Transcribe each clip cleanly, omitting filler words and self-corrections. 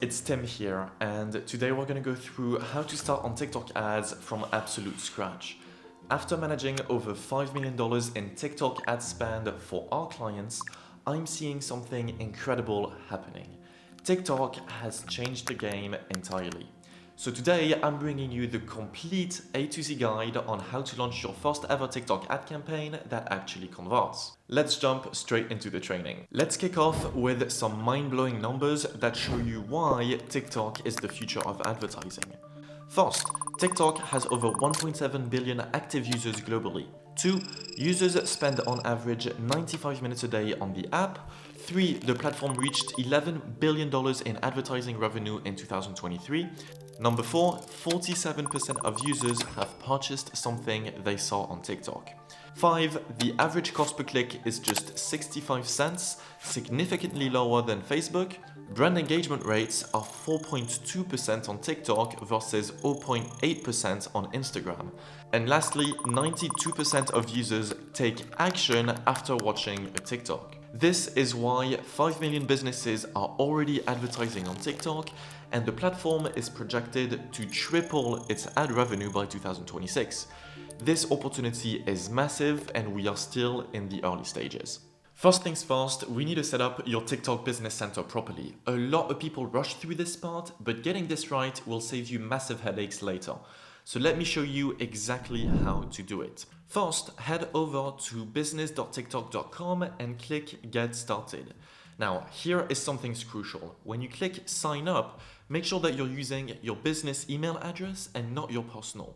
It's Tim here, and today we're going to go through how to start on TikTok ads from absolute scratch. After managing over $5 million in TikTok ad spend for our clients, I'm seeing something incredible happening. TikTok has changed the game entirely. So today I'm bringing you the complete A to Z guide on how to launch your first ever TikTok ad campaign that actually converts. Let's jump straight into the training. Let's kick off with some mind-blowing numbers that show you why TikTok is the future of advertising. First, TikTok has over 1.7 billion active users globally. 2. Users spend on average 95 minutes a day on the app. 3. The platform reached $11 billion in advertising revenue in 2023. Number 4, 47% of users have purchased something they saw on TikTok. 5, the average cost per click is just 65 cents, significantly lower than Facebook. Brand engagement rates are 4.2% on TikTok versus 0.8% on Instagram. And lastly, 92% of users take action after watching a TikTok. This is why 5 million businesses are already advertising on TikTok, and the platform is projected to triple its ad revenue by 2026. This opportunity is massive, and we are still in the early stages. First things first, we need to set up your TikTok Business Center properly. A lot of people rush through this part, but getting this right will save you massive headaches later. So let me show you exactly how to do it. First, head over to business.tiktok.com and click Get Started. Now, here is something crucial. When you click Sign Up, make sure that you're using your business email address and not your personal,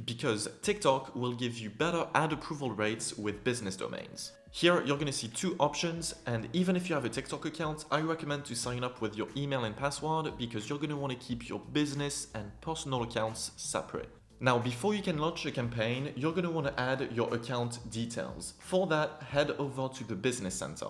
because TikTok will give you better ad approval rates with business domains. Here, you're going to see two options, and even if you have a TikTok account, I recommend to sign up with your email and password because you're going to want to keep your business and personal accounts separate. Now, before you can launch a campaign, you're going to want to add your account details. For that, head over to the Business Center.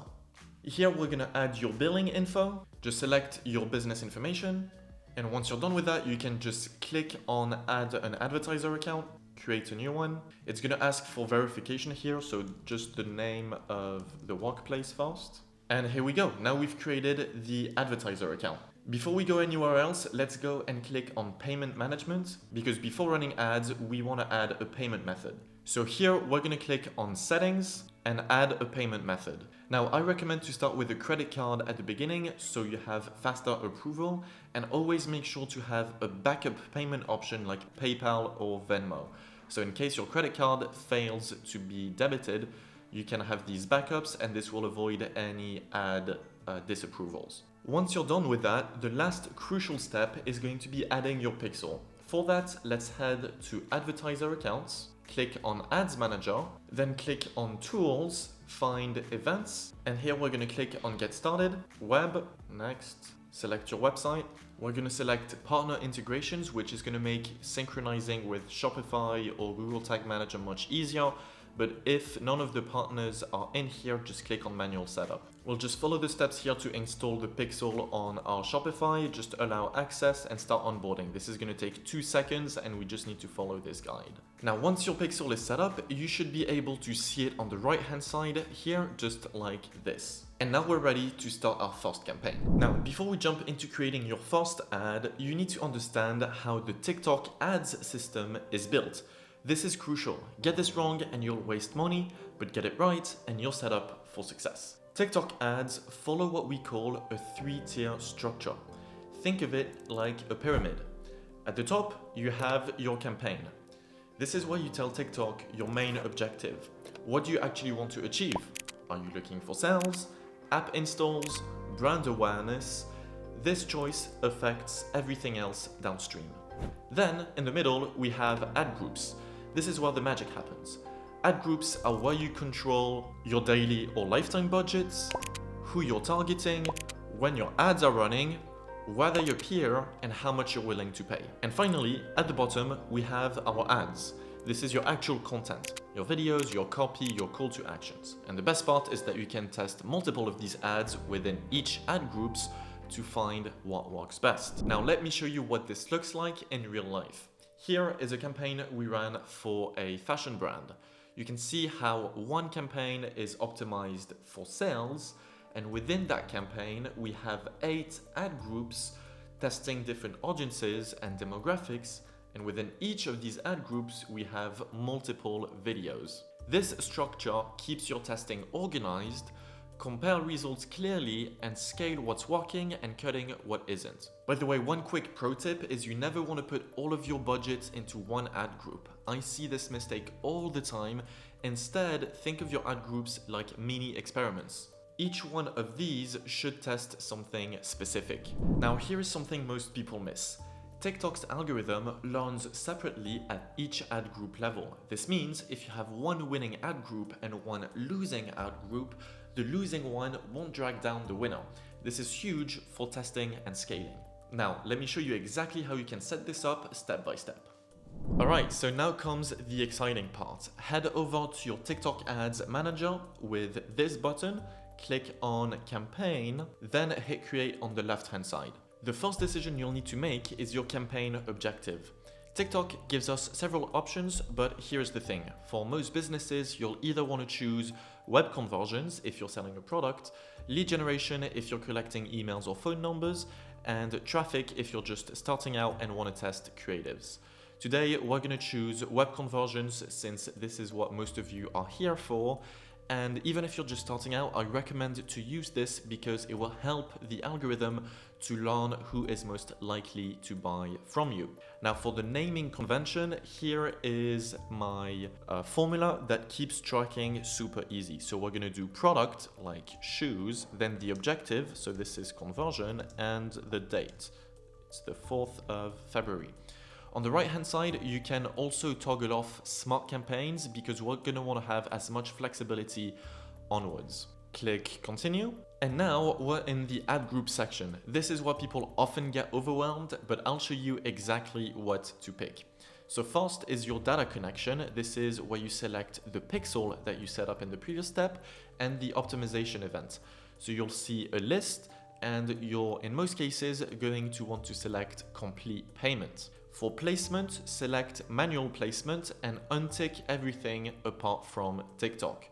Here, we're going to add your billing info. Just select your business information. And once you're done with that, you can just click on Add an Advertiser account, create a new one. It's going to ask for verification here, so just the name of the workplace first. And here we go. Now we've created the advertiser account. Before we go anywhere else, let's go and click on Payment Management, because before running ads, we want to add a payment method. So here, we're going to click on Settings and add a payment method. Now, I recommend to start with a credit card at the beginning so you have faster approval, and always make sure to have a backup payment option like PayPal or Venmo. So in case your credit card fails to be debited, you can have these backups, and this will avoid any ad disapprovals. Once you're done with that, the last crucial step is going to be adding your pixel. For that, let's head to Advertiser Accounts, click on Ads Manager, then click on Tools, find Events, and here we're going to click on Get Started, Web, next, select your website. We're going to select Partner Integrations, which is going to make synchronizing with Shopify or Google Tag Manager much easier. But if none of the partners are in here, just click on Manual Setup. We'll just follow the steps here to install the pixel on our Shopify, just allow access and start onboarding. This is going to take 2 seconds, and we just need to follow this guide. Now, once your pixel is set up, you should be able to see it on the right-hand side here, just like this. And now we're ready to start our first campaign. Now, before we jump into creating your first ad, you need to understand how the TikTok ads system is built. This is crucial. Get this wrong and you'll waste money, but get it right and you're set up for success. TikTok ads follow what we call a 3-tier structure. Think of it like a pyramid. At the top, you have your campaign. This is where you tell TikTok your main objective. What do you actually want to achieve? Are you looking for sales, app installs, brand awareness? This choice affects everything else downstream. Then, in the middle, we have ad groups. This is where the magic happens. Ad groups are where you control your daily or lifetime budgets, who you're targeting, when your ads are running, where they appear, and how much you're willing to pay. And finally, at the bottom, we have our ads. This is your actual content, your videos, your copy, your call to actions. And the best part is that you can test multiple of these ads within each ad groups to find what works best. Now let me show you what this looks like in real life. Here is a campaign we ran for a fashion brand. You can see how one campaign is optimized for sales, and within that campaign we have 8 ad groups testing different audiences and demographics, and within each of these ad groups, we have multiple videos. This structure keeps your testing organized, compare results clearly, and scale what's working and cutting what isn't. By the way, one quick pro tip is you never want to put all of your budget into one ad group. I see this mistake all the time. Instead, think of your ad groups like mini experiments. Each one of these should test something specific. Now, here is something most people miss. TikTok's algorithm learns separately at each ad group level. This means if you have one winning ad group and one losing ad group, the losing one won't drag down the winner. This is huge for testing and scaling. Now, let me show you exactly how you can set this up step by step. Alright, so now comes the exciting part. Head over to your TikTok Ads Manager with this button, click on Campaign, then hit Create on the left-hand side. The first decision you'll need to make is your campaign objective. TikTok gives us several options, but here's the thing. For most businesses, you'll either want to choose web conversions if you're selling a product, lead generation if you're collecting emails or phone numbers, and traffic if you're just starting out and want to test creatives. Today, we're going to choose web conversions since this is what most of you are here for. And even if you're just starting out, I recommend to use this because it will help the algorithm to learn who is most likely to buy from you. Now for the naming convention, here is my formula that keeps tracking super easy. So we're gonna do product, like shoes, then the objective, so this is conversion, and the date. It's the 4th of February. On the right-hand side, you can also toggle off smart campaigns because we're going to want to have as much flexibility onwards. Click continue. And now we're in the ad group section. This is where people often get overwhelmed, but I'll show you exactly what to pick. So first is your data connection. This is where you select the pixel that you set up in the previous step and the optimization event. So you'll see a list and you're, in most cases, going to want to select complete payment. For placement, select manual placement and untick everything apart from TikTok.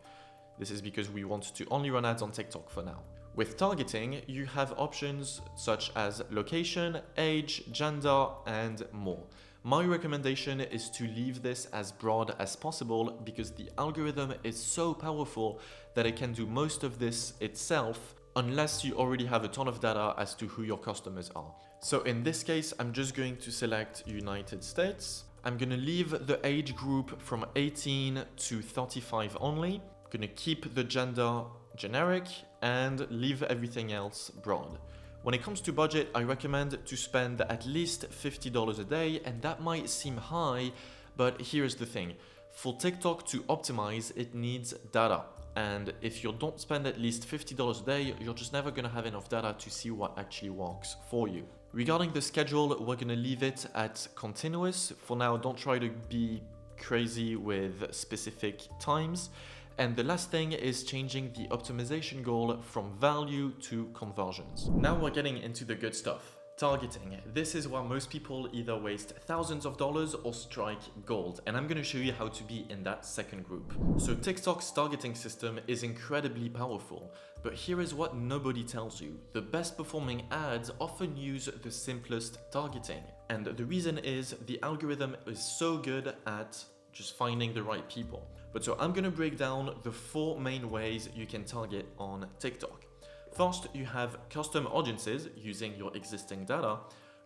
This is because we want to only run ads on TikTok for now. With targeting, you have options such as location, age, gender, and more. My recommendation is to leave this as broad as possible because the algorithm is so powerful that it can do most of this itself unless you already have a ton of data as to who your customers are. So in this case, I'm just going to select United States. I'm gonna leave the age group from 18 to 35 only. I'm gonna keep the gender generic and leave everything else broad. When it comes to budget, I recommend to spend at least $50 a day, and that might seem high, but here's the thing. For TikTok to optimize, it needs data. And if you don't spend at least $50 a day, you're just never gonna have enough data to see what actually works for you. Regarding the schedule, we're gonna leave it at continuous. For now, don't try to be crazy with specific times. And the last thing is changing the optimization goal from value to conversions. Now we're getting into the good stuff. Targeting. This is where most people either waste thousands of dollars or strike gold, and I'm going to show you how to be in that second group. So TikTok's targeting system is incredibly powerful, but here is what nobody tells you. The best performing ads often use the simplest targeting, and the reason is the algorithm is so good at just finding the right people. But so I'm going to break down the 4 main ways you can target on TikTok. First, you have custom audiences using your existing data,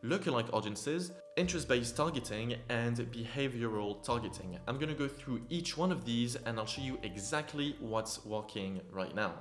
lookalike audiences, interest-based targeting, and behavioral targeting. I'm going to go through each one of these and I'll show you exactly what's working right now.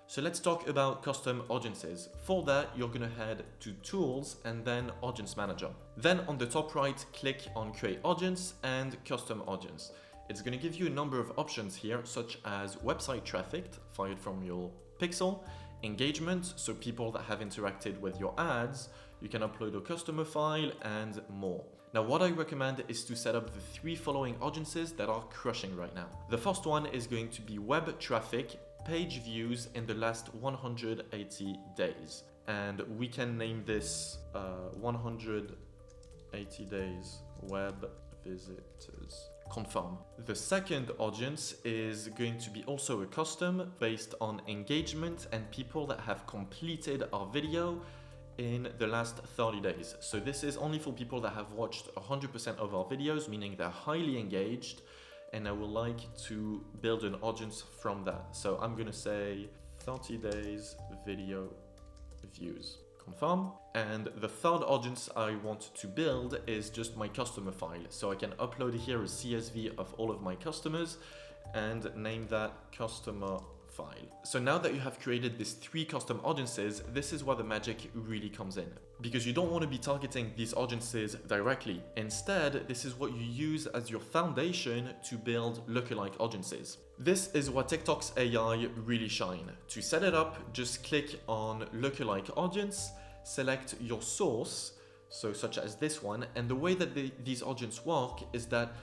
So let's talk about custom audiences. For that, you're going to head to Tools and then Audience Manager. Then on the top right, click on Create Audience and Custom Audience. It's going to give you a number of options here, such as website traffic fired from your pixel, engagement, so people that have interacted with your ads, you can upload a customer file, and more. Now what I recommend is to set up the 3 following audiences that are crushing right now. The first one is going to be web traffic, page views in the last 180 days. And we can name this 180 days web visitors. Confirm. The second audience is going to be also a custom based on engagement and people that have completed our video in the last 30 days. So this is only for people that have watched 100% of our videos, meaning they're highly engaged, and I would like to build an audience from that. So I'm gonna say 30 days video views. Confirm. And the third audience I want to build is just my customer file. So I can upload here a CSV of all of my customers and name that customer file. So now that you have created these 3 custom audiences, this is where the magic really comes in. Because you don't want to be targeting these audiences directly. Instead, this is what you use as your foundation to build lookalike audiences. This is where TikTok's AI really shine. To set it up, just click on lookalike audience, select your source, so such as this one, and the way that these audiences work is that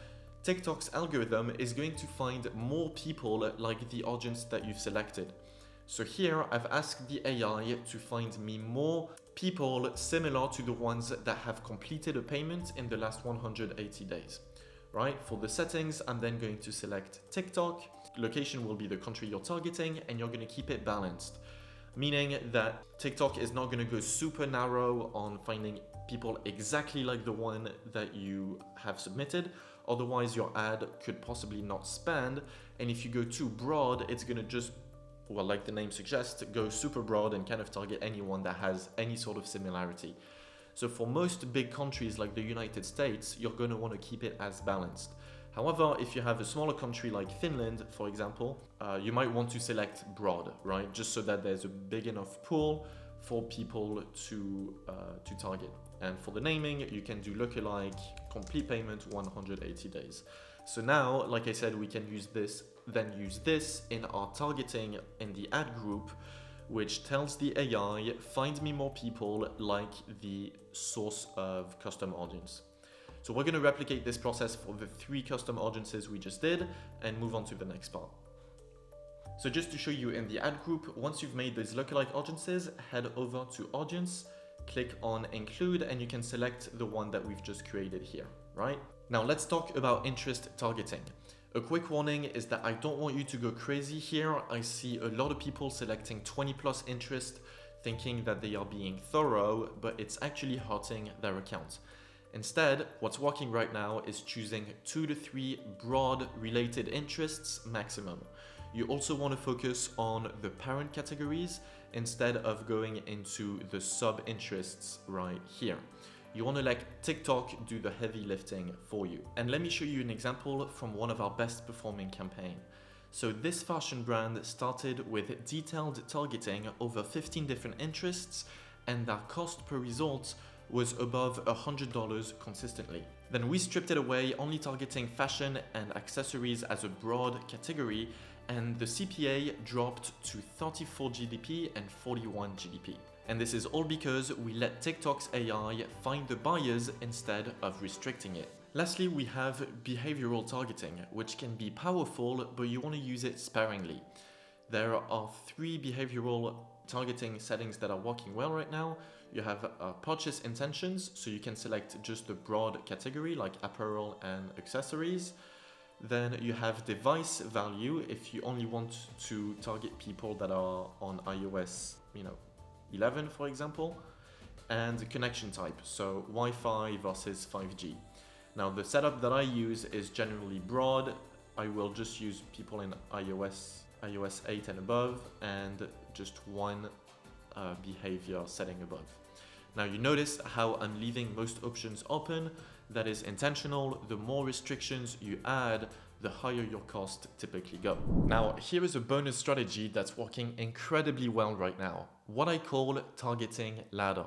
TikTok's algorithm is going to find more people like the audience that you've selected. So here I've asked the AI to find me more people similar to the ones that have completed a payment in the last 180 days. Right? For the settings, I'm then going to select TikTok. Location will be the country you're targeting, and you're going to keep it balanced. Meaning that TikTok is not going to go super narrow on finding people exactly like the one that you have submitted. Otherwise, your ad could possibly not spend. And if you go too broad, it's going to just, well, like the name suggests, go super broad and kind of target anyone that has any sort of similarity. So for most big countries like the United States, you're going to want to keep it as balanced. However, if you have a smaller country like Finland, for example, you might want to select broad, right? Just so that there's a big enough pool for people to target. And for the naming, you can do lookalike, complete payment, 180 days. So now, like I said, we can use this, then use this in our targeting in the ad group, which tells the AI, find me more people like the source of custom audience. So we're going to replicate this process for the 3 custom audiences we just did and move on to the next part. So just to show you in the ad group, once you've made these lookalike audiences, head over to audience, click on include, and you can select the one that we've just created here, right? Now let's talk about interest targeting. A quick warning is that I don't want you to go crazy here. I see a lot of people selecting 20+ interest, thinking that they are being thorough, but it's actually hurting their account. Instead, what's working right now is choosing 2 to 3 broad related interests maximum. You also want to focus on the parent categories instead of going into the sub-interests right here. You want to let TikTok do the heavy lifting for you. And let me show you an example from one of our best performing campaigns. So this fashion brand started with detailed targeting over 15 different interests, and their cost per result was above $100 consistently. Then we stripped it away, only targeting fashion and accessories as a broad category, and the CPA dropped to 34 GDP and 41 GDP. And this is all because we let TikTok's AI find the buyers instead of restricting it. Lastly, we have behavioral targeting, which can be powerful, but you want to use it sparingly. There are 3 behavioral targeting settings that are working well right now. You have purchase intentions, so you can select just the broad category like apparel and accessories. Then you have device value if you only want to target people that are on iOS, 11, for example, and connection type, so Wi-Fi versus 5G. Now the setup that I use is generally broad. I will just use people in iOS 8 and above, and just one behavior setting above. Now you notice how I'm leaving most options open. That is intentional. The more restrictions you add, the higher your costs typically go. Now, here is a bonus strategy that's working incredibly well right now, what I call targeting ladder.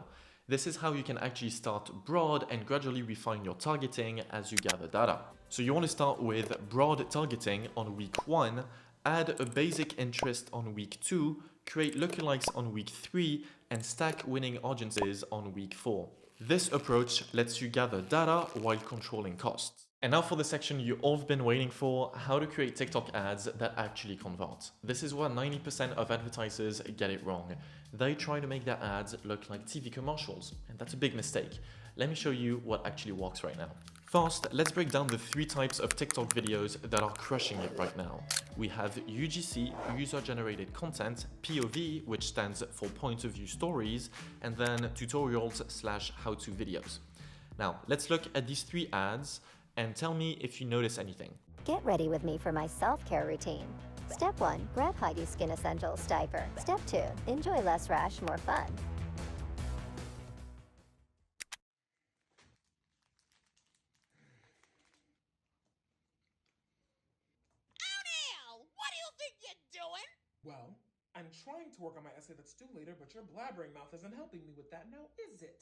This is how you can actually start broad and gradually refine your targeting as you gather data. So you want to start with broad targeting on week 1, add a basic interest on week 2, create lookalikes on week 3, and stack winning audiences on week 4. This approach lets you gather data while controlling costs. And now for the section you all have been waiting for, how to create TikTok ads that actually convert. This is where 90% of advertisers get it wrong. They try to make their ads look like TV commercials, and that's a big mistake. Let me show you what actually works right now. First, let's break down the 3 types of TikTok videos that are crushing it right now. we have UGC, user-generated content, POV, which stands for point of view stories, and then tutorials/how-to videos. Now, let's look at these 3 ads and tell me if you notice anything. Get ready with me for my self-care routine. Step 1, grab Heidi Skin Essentials diaper. Step 2, enjoy less rash, more fun. What do you think you're doing? Well, I'm trying to work on my essay that's due later, but your blabbering mouth isn't helping me with that now, is it?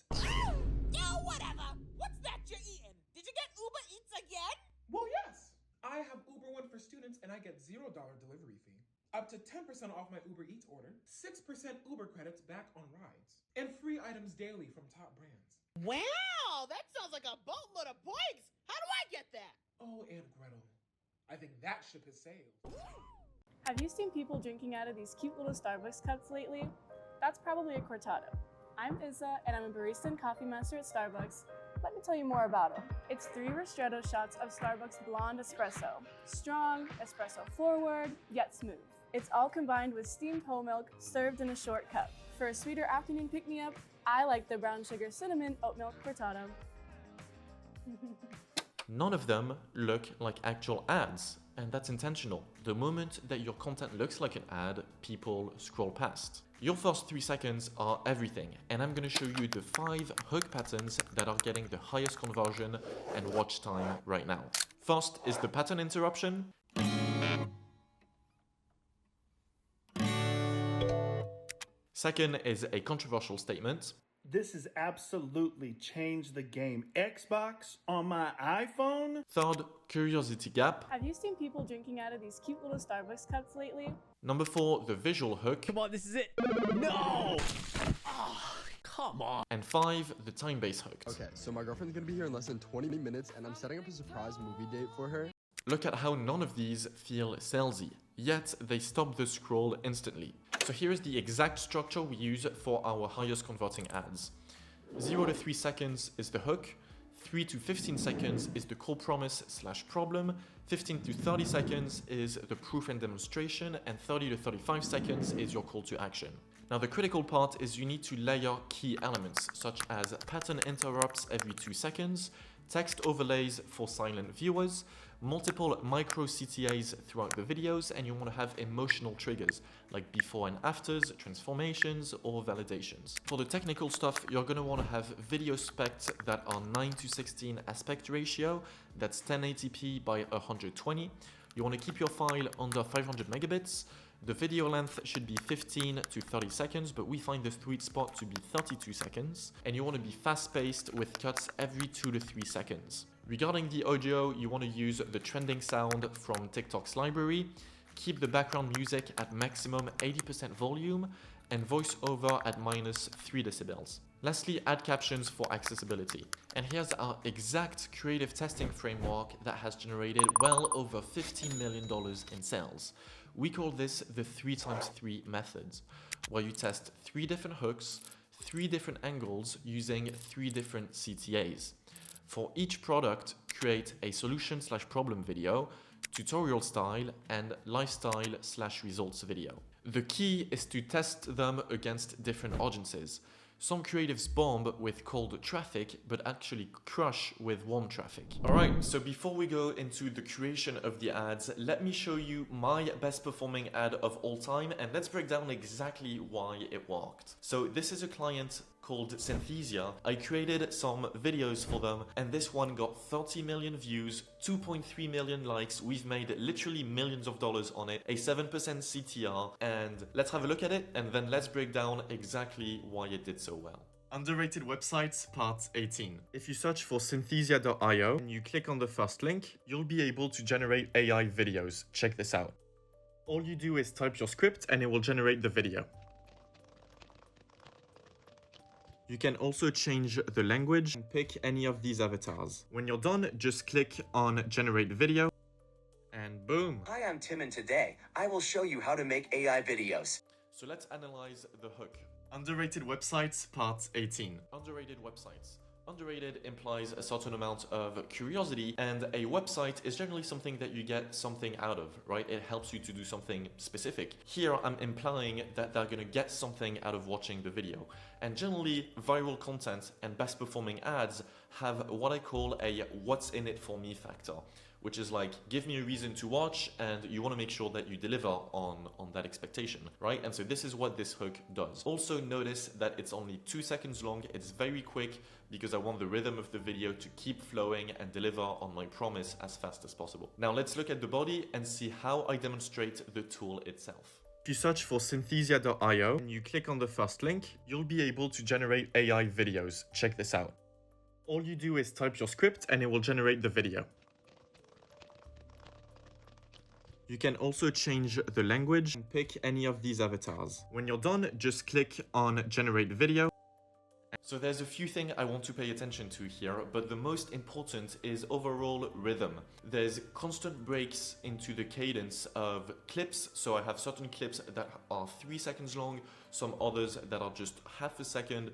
Yo, whatever. What's that you're eating? Did you get Uber Eats again? Well, yes. I have Uber One for students and I get $0 delivery fee. Up to 10% off my Uber Eats order, 6% Uber credits back on rides, and free items daily from top brands. Wow, that sounds like a boatload of points. How do I get that? Oh, Aunt Gretel. I think that ship has sailed. Have you seen people drinking out of these cute little Starbucks cups lately? That's probably a cortado. I'm Izza, and I'm a barista and coffee master at Starbucks. Let me tell you more about them. It's 3 ristretto shots of Starbucks blonde espresso. Strong, espresso forward, yet smooth. It's all combined with steamed whole milk served in a short cup. For a sweeter afternoon pick-me-up, I like the brown sugar cinnamon oat milk cortado. None of them look like actual ads, and that's intentional. The moment that your content looks like an ad, people scroll past. Your first 3 seconds are everything, and I'm gonna show you the 5 hook patterns that are getting the highest conversion and watch time right now. First is the pattern interruption. Second is a controversial statement. This has absolutely changed the game. Xbox on my iPhone? Third, curiosity gap. Have you seen people drinking out of these cute little Starbucks cups lately? Number 4, the visual hook. Come on, this is it. No! Oh, come on. And 5, the time-based hook. Okay, so my girlfriend's gonna be here in less than 20 minutes and I'm setting up a surprise movie date for her. Look at how none of these feel salesy, yet they stop the scroll instantly. So here is the exact structure we use for our highest converting ads. 0 to 3 seconds is the hook, 3 to 15 seconds is the call promise/problem, 15 to 30 seconds is the proof and demonstration, and 30 to 35 seconds is your call to action. Now the critical part is you need to layer key elements such as pattern interrupts every 2 seconds, text overlays for silent viewers, multiple micro CTAs throughout the videos, and you want to have emotional triggers like before and afters, transformations, or validations. For the technical stuff, you're going to want to have video specs that are 9:16 aspect ratio, that's 1080p by 120. You want to keep your file under 500 megabits. The video length should be 15 to 30 seconds, but we find the sweet spot to be 32 seconds. And you want to be fast-paced with cuts every 2 to 3 seconds. Regarding the audio, you want to use the trending sound from TikTok's library, keep the background music at maximum 80% volume, and voiceover at -3 decibels. Lastly, add captions for accessibility. And here's our exact creative testing framework that has generated well over $15 million in sales. We call this the 3x3 method, where you test 3 different hooks, 3 different angles using 3 different CTAs. For each product, create a solution/problem video, tutorial style, and lifestyle/results video. The key is to test them against different audiences. Some creatives bomb with cold traffic, but actually crush with warm traffic. Alright, so before we go into the creation of the ads, let me show you my best performing ad of all time, and let's break down exactly why it worked. So this is a client called Synthesia. I created some videos for them, and this one got 30 million views, 2.3 million likes. We've made literally millions of dollars on it, a 7% CTR, and let's have a look at it, and then let's break down exactly why it did so well. Underrated websites, part 18. If you search for synthesia.io and you click on the first link, you'll be able to generate AI videos. Check this out. All you do is type your script and it will generate the video. You can also change the language and pick any of these avatars. When you're done, just click on Generate Video, and boom. Hi, I'm Tim, and today I will show you how to make AI videos. So let's analyze the hook. Underrated websites, part 18. Underrated websites. Underrated implies a certain amount of curiosity, and a website is generally something that you get something out of, right? It helps you to do something specific. Here, I'm implying that they're gonna get something out of watching the video. And generally, viral content and best performing ads have what I call a what's in it for me factor, which is like, give me a reason to watch, and you want to make sure that you deliver on that expectation, right? And so this is what this hook does. Also notice that it's only 2 seconds long. It's very quick because I want the rhythm of the video to keep flowing and deliver on my promise as fast as possible. Now let's look at the body and see how I demonstrate the tool itself. If you search for synthesia.io and you click on the first link, you'll be able to generate AI videos. Check this out. All you do is type your script and it will generate the video. You can also change the language and pick any of these avatars. When you're done, just click on Generate Video. So there's a few things I want to pay attention to here, but the most important is overall rhythm. There's constant breaks into the cadence of clips. So I have certain clips that are 3 seconds long, some others that are just half a second.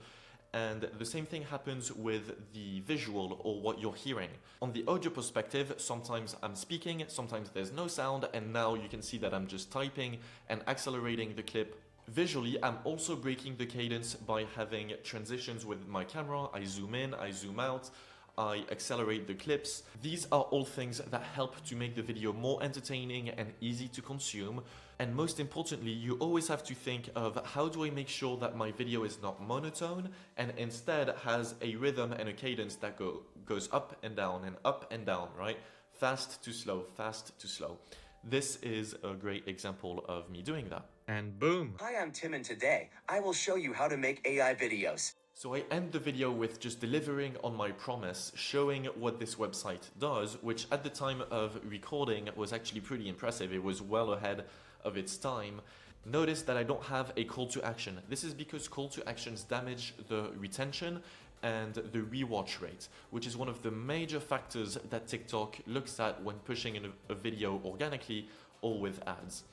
And the same thing happens with the visual or what you're hearing. On the audio perspective, sometimes I'm speaking, sometimes there's no sound, and now you can see that I'm just typing and accelerating the clip. Visually, I'm also breaking the cadence by having transitions with my camera. I zoom in, I zoom out, I accelerate the clips. These are all things that help to make the video more entertaining and easy to consume. And most importantly, you always have to think of how do I make sure that my video is not monotone and instead has a rhythm and a cadence that goes up and down, right? Fast to slow, fast to slow. This is a great example of me doing that. And boom. Hi, I'm Tim, and today I will show you how to make AI videos. So I end the video with just delivering on my promise, showing what this website does, which at the time of recording was actually pretty impressive. It was well ahead of its time. Notice that I don't have a call to action. This is because call to actions damage the retention and the rewatch rate, which is one of the major factors that TikTok looks at when pushing in a video organically or with ads.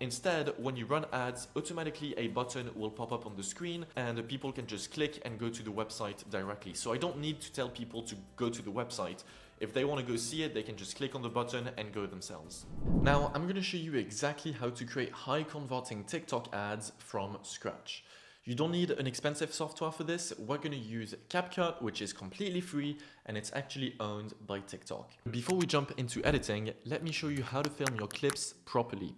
Instead, when you run ads, automatically a button will pop up on the screen and people can just click and go to the website directly. So I don't need to tell people to go to the website. If they want to go see it, they can just click on the button and go themselves. Now, I'm going to show you exactly how to create high converting TikTok ads from scratch. You don't need an expensive software for this. We're going to use CapCut, which is completely free and it's actually owned by TikTok. Before we jump into editing, let me show you how to film your clips properly.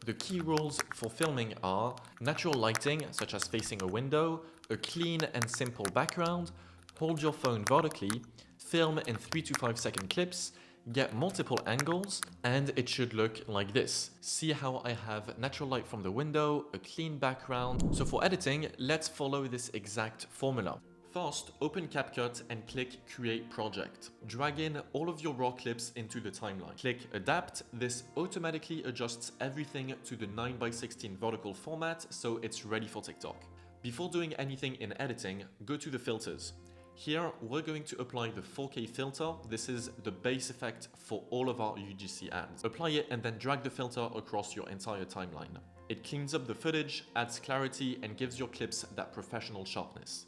The key rules for filming are natural lighting, such as facing a window, a clean and simple background, hold your phone vertically, film in 3 to 5 second clips, get multiple angles, and it should look like this. See how I have natural light from the window, a clean background. So for editing, let's follow this exact formula. First, open CapCut and click Create Project. Drag in all of your raw clips into the timeline. Click Adapt. This automatically adjusts everything to the 9:16 vertical format, so it's ready for TikTok. Before doing anything in editing, go to the filters. Here, we're going to apply the 4K filter. This is the base effect for all of our UGC ads. Apply it and then drag the filter across your entire timeline. It cleans up the footage, adds clarity, and gives your clips that professional sharpness.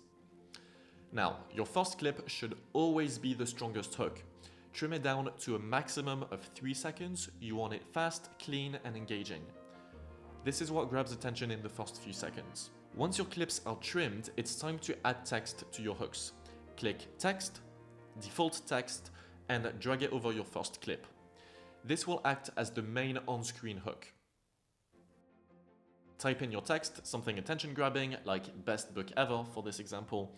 Now, your first clip should always be the strongest hook. Trim it down to a maximum of 3 seconds. You want it fast, clean, and engaging. This is what grabs attention in the first few seconds. Once your clips are trimmed, it's time to add text to your hooks. Click Text, Default Text, and drag it over your first clip. This will act as the main on-screen hook. Type in your text, something attention-grabbing, like best book ever for this example.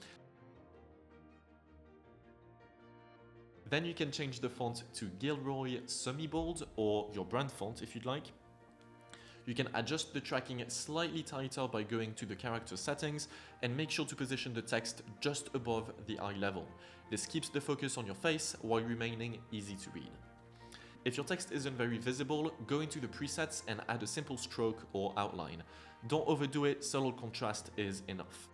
Then you can change the font to Gilroy semi-bold or your brand font if you'd like. You can adjust the tracking slightly tighter by going to the character settings and make sure to position the text just above the eye level. This keeps the focus on your face while remaining easy to read. If your text isn't very visible, go into the presets and add a simple stroke or outline. Don't overdo it, subtle contrast is enough.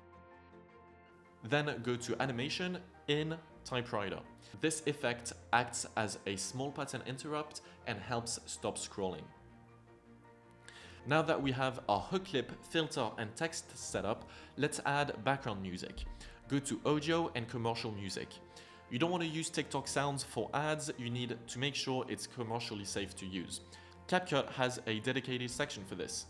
Then go to Animation in Typewriter. This effect acts as a small pattern interrupt and helps stop scrolling. Now that we have our hook clip, filter, and text set up, let's add background music. Go to audio and commercial music. You don't want to use TikTok sounds for ads, you need to make sure it's commercially safe to use. CapCut has a dedicated section for this.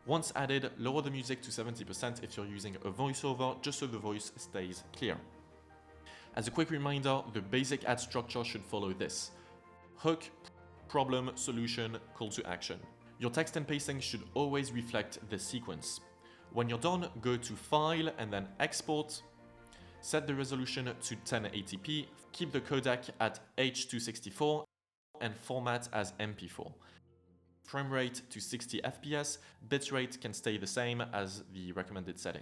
Once added, lower the music to 70% if you're using a voiceover, just so the voice stays clear. As a quick reminder, the basic ad structure should follow this: hook, problem, solution, call to action. Your text and pacing should always reflect this sequence. When you're done, go to File and then Export. Set the resolution to 1080p, keep the codec at H.264 and format as MP4. Frame rate to 60 FPS, bitrate can stay the same as the recommended setting.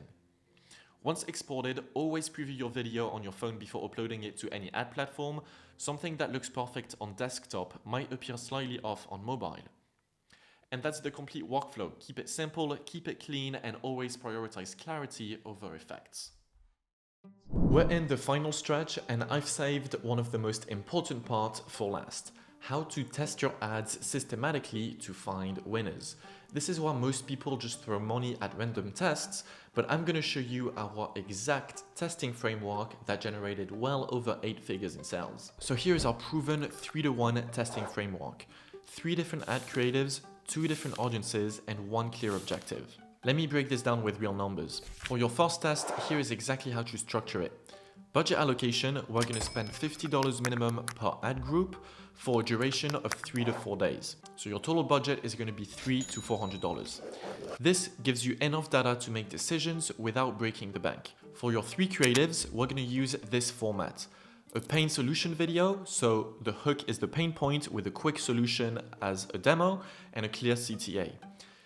Once exported, always preview your video on your phone before uploading it to any ad platform. Something that looks perfect on desktop might appear slightly off on mobile. And that's the complete workflow. Keep it simple, keep it clean, and always prioritize clarity over effects. We're in the final stretch, and I've saved one of the most important parts for last: how to test your ads systematically to find winners. This is why most people just throw money at random tests, but I'm going to show you our exact testing framework that generated well over 8 figures in sales. So here's our proven 3-to-1 testing framework. 3 different ad creatives, 2 different audiences, and 1 clear objective. Let me break this down with real numbers. For your first test, here is exactly how to structure it. Budget allocation, we're going to spend $50 minimum per ad group for a duration of 3 to 4 days. So your total budget is going to be $300 to $400. This gives you enough data to make decisions without breaking the bank. For your 3 creatives, we're going to use this format: a pain solution video, so the hook is the pain point with a quick solution as a demo, and a clear CTA.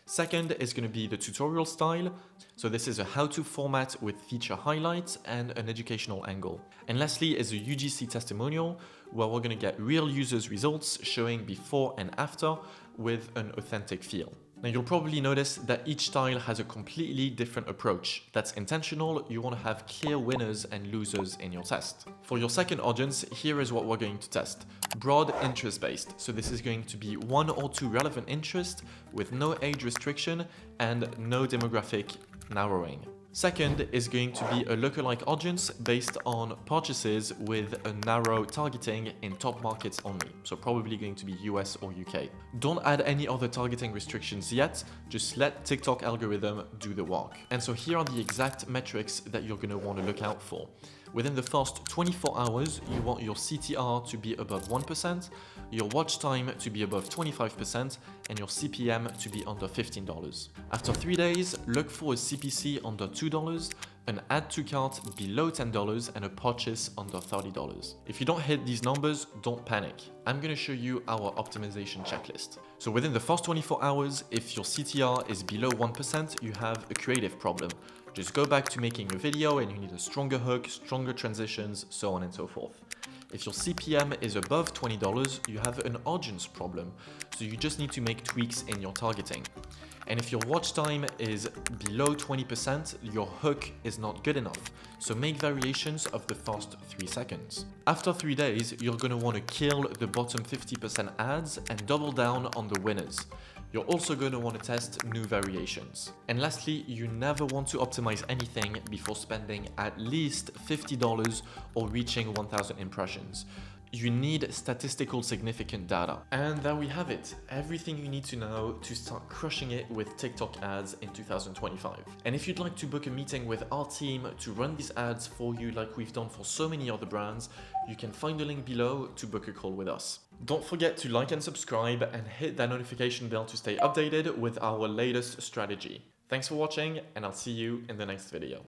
Second is going to be the tutorial style, so this is a how-to format with feature highlights and an educational angle. And lastly is a UGC testimonial, where we're going to get real users' results showing before and after with an authentic feel. Now you'll probably notice that each style has a completely different approach. That's intentional. You want to have clear winners and losers in your test. For your second audience, here is what we're going to test: broad interest based. So this is going to be 1 or 2 relevant interests with no age restriction and no demographic narrowing. Second is going to be a lookalike audience based on purchases with a narrow targeting in top markets only, so probably going to be US or UK. Don't add any other targeting restrictions yet, just let TikTok algorithm do the work. And so here are the exact metrics that you're going to want to look out for. Within the first 24 hours, you want your CTR to be above 1%, your watch time to be above 25%, and your CPM to be under $15. After 3 days, look for a CPC under $2, an add to cart below $10, and a purchase under $30. If you don't hit these numbers, don't panic. I'm going to show you our optimization checklist. So within the first 24 hours, if your CTR is below 1%, you have a creative problem. Just go back to making your video and you need a stronger hook, stronger transitions, so on and so forth. If your CPM is above $20, you have an audience problem, so you just need to make tweaks in your targeting. And if your watch time is below 20%, your hook is not good enough, so make variations of the first 3 seconds. After 3 days, you're going to want to kill the bottom 50% ads and double down on the winners. You're also going to want to test new variations. And lastly, you never want to optimize anything before spending at least $50 or reaching 1,000 impressions. You need statistical significant data. And there we have it. Everything you need to know to start crushing it with TikTok ads in 2025. And if you'd like to book a meeting with our team to run these ads for you like we've done for so many other brands, you can find the link below to book a call with us. Don't forget to like and subscribe and hit that notification bell to stay updated with our latest strategy. Thanks for watching, and I'll see you in the next video.